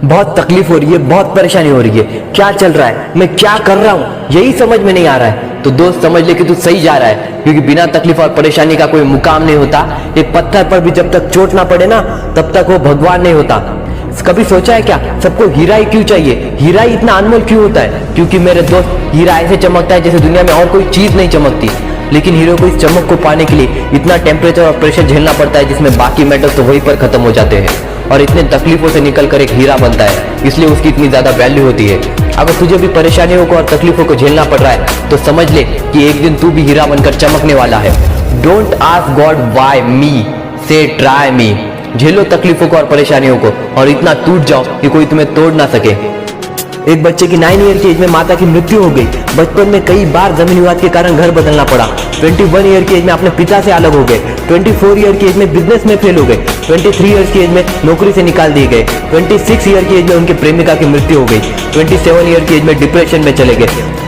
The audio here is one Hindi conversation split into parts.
बहुत तकलीफ हो रही है, बहुत परेशानी हो रही है, क्या चल रहा है, मैं क्या कर रहा हूँ यही समझ में नहीं आ रहा है। तो दोस्त समझ ले कि तू सही जा रहा है, क्योंकि बिना तकलीफ और परेशानी का कोई मुकाम नहीं होता। एक पत्थर पर भी जब तक चोट ना पड़े ना, तब तक वो भगवान नहीं होता। कभी सोचा है क्या, सबको हीरा ही क्यों चाहिए, हीरा ही इतना अनमोल क्यों होता है? क्योंकि मेरे दोस्त, हीरा ऐसे चमकता है जैसे दुनिया में और कोई चीज नहीं चमकती। लेकिन हीरो को इस चमक को पाने के लिए इतना टेम्परेचर और प्रेशर झेलना पड़ता है, जिसमें बाकी मेटल्स तो वहीं पर खत्म हो जाते हैं, और इतने तकलीफों से निकलकर एक हीरा बनता है। इसलिए उसकी इतनी ज्यादा वैल्यू होती है। अगर तुझे भी परेशानियों को और तकलीफों को झेलना पड़ रहा है, तो समझ ले कि एक दिन तू भी हीरा बनकर चमकने वाला है। डोंट आस्क गॉड व्हाई मी, से ट्राई मी। झेलो तकलीफों को और परेशानियों को, और इतना टूट जाओ कि कोई तुम्हें तोड़ ना सके। एक बच्चे की 9 ईयर की एज में माता की मृत्यु हो गई। बचपन में कई बार जमीन विवाद के कारण घर बदलना पड़ा। 21 ईयर की एज में अपने पिता से अलग हो गए। 24 ईयर की एज में बिजनेस में फेल हो गए। 23 ईयर की एज में नौकरी से निकाल दिए गए। 26 ईयर की एज में उनके प्रेमिका की मृत्यु हो गई। 27 ईयर की एज में डिप्रेशन में चले गए।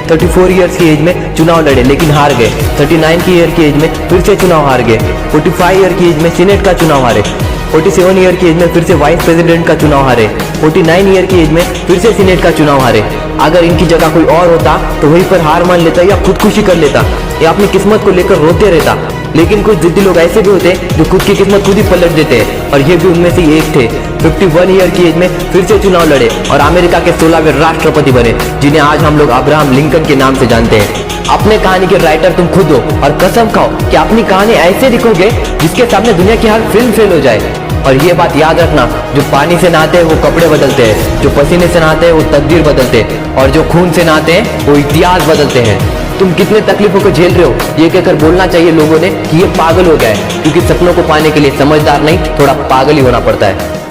34 ईयर्स की एज में चुनाव लड़े लेकिन हार गए। 39 की ईयर की एज में फिर से चुनाव हार गए। 45 ईयर की एज में सीनेट का चुनाव हारे। 47 ईयर की एज में फिर से वाइस प्रेसिडेंट का चुनाव हारे। 49 ईयर की एज में फिर से सीनेट का चुनाव हारे। अगर इनकी जगह कोई और होता तो वहीं पर हार मान लेता या खुदकुशी कर लेता या अपनी किस्मत को लेकर रोते रहता। लेकिन कुछ जिद्दी लोग ऐसे भी होते हैं जो खुद की किस्मत खुद ही पलट देते हैं, और ये भी उनमें से एक थे। 51 ईयर की एज में फिर से चुनाव लड़े और अमेरिका के 16वें राष्ट्रपति बने, जिन्हें आज हम लोग अब्राहम लिंकन के नाम से जानते हैं। अपने कहानी के राइटर तुम खुद हो, और कसम खाओ कि अपनी कहानी ऐसे लिखोगे जिसके सामने दुनिया की हर फिल्म फेल हो जाए। और ये बात याद रखना, जो पानी से नहाते हैं वो कपड़े बदलते हैं, जो पसीने से नहाते हैं वो तकदीर बदलते हैं, और जो खून से नहाते हैं वो इतिहास बदलते हैं। तुम कितने तकलीफों को झेल रहे हो, ये कहकर बोलना चाहिए लोगों ने कि ये पागल हो गया है, क्योंकि सपनों को पाने के लिए समझदार नहीं, थोड़ा पागल ही होना पड़ता है।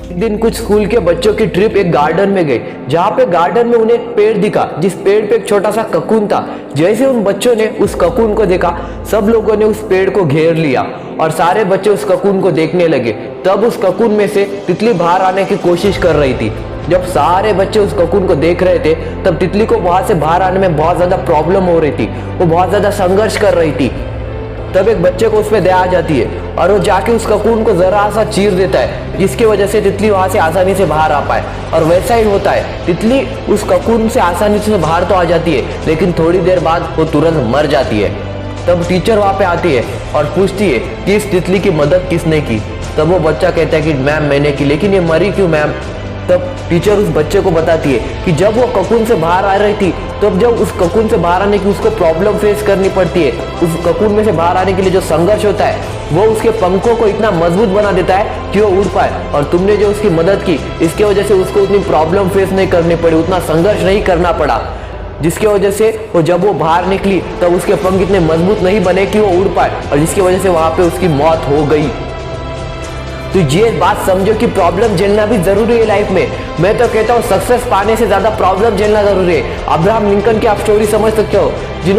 एक दिन कुछ स्कूल के बच्चों की ट्रिप एक गार्डन में गई, जहाँ पे गार्डन में उन्हें एक पेड़ दिखा, जिस पेड़ पे एक छोटा सा ककून था। जैसे उन बच्चों ने उस ककून को देखा, सब लोगों ने उस पेड़ को घेर लिया और सारे बच्चे उस ककून को देखने लगे। तब उस ककून में से तितली बाहर आने की कोशिश कर रही थी। जब सारे बच्चे उस ककून को देख रहे थे, तब तितली को वहां से बाहर आने में बहुत ज्यादा प्रॉब्लम हो रही थी, वो बहुत ज्यादा संघर्ष कर रही थी। तब एक बच्चे को उसमें दया आ जाती है और वो जाके उस ककून को जरा सा चीर देता है, जिसकी वजह से तितली वहां से आसानी से बाहर आ पाए। और वैसा ही होता है, तितली उस ककून से आसानी से बाहर तो आ जाती है, लेकिन थोड़ी देर बाद वो तुरंत मर जाती है। तब टीचर वहां पे आती है और पूछती है कि इस तितली की मदद किसने की। तब वो बच्चा कहता है कि मैम मैंने की, लेकिन ये मरी क्यों मैम? तब टीचर उस बच्चे को बताती है कि जब वो ककून से बाहर आ रही थी, तब जब उस ककून से बाहर आने की उसको प्रॉब्लम फेस करनी पड़ती है, उस ककून में से बाहर आने के लिए जो संघर्ष होता है, वो उसके पंखों को इतना मजबूत बना देता है कि वो उड़ पाए। और तुमने जो उसकी मदद की, इसके वजह से उसको उतनी प्रॉब्लम फेस नहीं करनी पड़ी, उतना संघर्ष नहीं करना पड़ा, जिसकी वजह से वो जब वो बाहर निकली तब उसके पंख इतने मजबूत नहीं बने कि वो उड़ पाए, और जिसकी वजह से वहां पे उसकी मौत हो गई। तो ये बात समझो कि प्रॉब्लम झेलना भी जरूरी है लाइफ में। मैं तो कहता हूँ सक्सेस पाने से ज्यादा प्रॉब्लम झेलना जरूरी है। अब्राहम लिंकन की आप स्टोरी समझ सकते हो,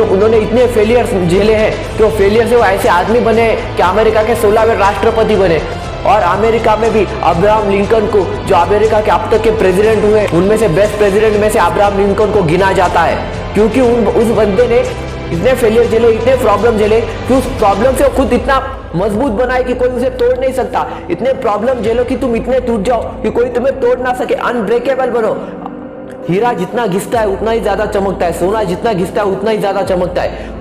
उन्होंने इतने फेलियर्स झेले हैं कि वो फेलियर से वो ऐसे आदमी बने कि अमेरिका के 16वें राष्ट्रपति बने। और अमेरिका में भी अब्राहम लिंकन को, जो अमेरिका के अब तक के प्रेसिडेंट हुए, उनमें से बेस्ट प्रेसिडेंट में से अब्राहम लिंकन को गिना जाता है, क्योंकि उस बंदे ने इतने फेलियर झेले, इतने प्रॉब्लम झेले कि उस प्रॉब्लम से वो खुद इतना मजबूत बनाए कि कोई उसे तोड़ नहीं सकता। इतने प्रॉब्लम झेलो कि तुम इतने टूट जाओ कि कोई तुम्हें तोड़ ना सके, अनब्रेकेबल बनो। हीरा जितना घिसता है उतना ही ज्यादा चमकता है, सोना जितना घिसता है उतना ही ज्यादा चमकता है।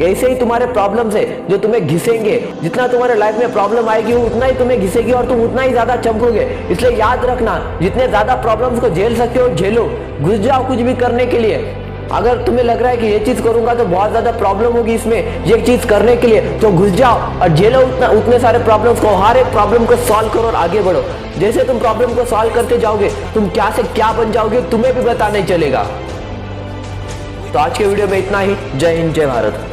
ऐसे ही तुम्हारे प्रॉब्लम्स है जो तुम्हें घिसेंगे, जितना तुम्हारे लाइफ में प्रॉब्लम आएगी वो उतना ही तुम्हें घिसेगी और तुम उतना ही ज्यादा चमकोगे। इसलिए याद रखना, जितने ज्यादा प्रॉब्लम्स को झेल सकते हो झेलो, घुस जाओ कुछ भी करने के लिए। अगर तुम्हें लग रहा है कि ये चीज करूंगा तो बहुत ज्यादा प्रॉब्लम होगी इसमें, ये चीज करने के लिए, तो घुस जाओ और झेलो उतने सारे प्रॉब्लम्स को। हर एक प्रॉब्लम को सॉल्व करो और आगे बढ़ो। जैसे तुम प्रॉब्लम को सॉल्व करते जाओगे, तुम क्या से क्या बन जाओगे तुम्हें भी पता नहीं चलेगा। तो आज के वीडियो में इतना ही। जय हिंद, जय भारत।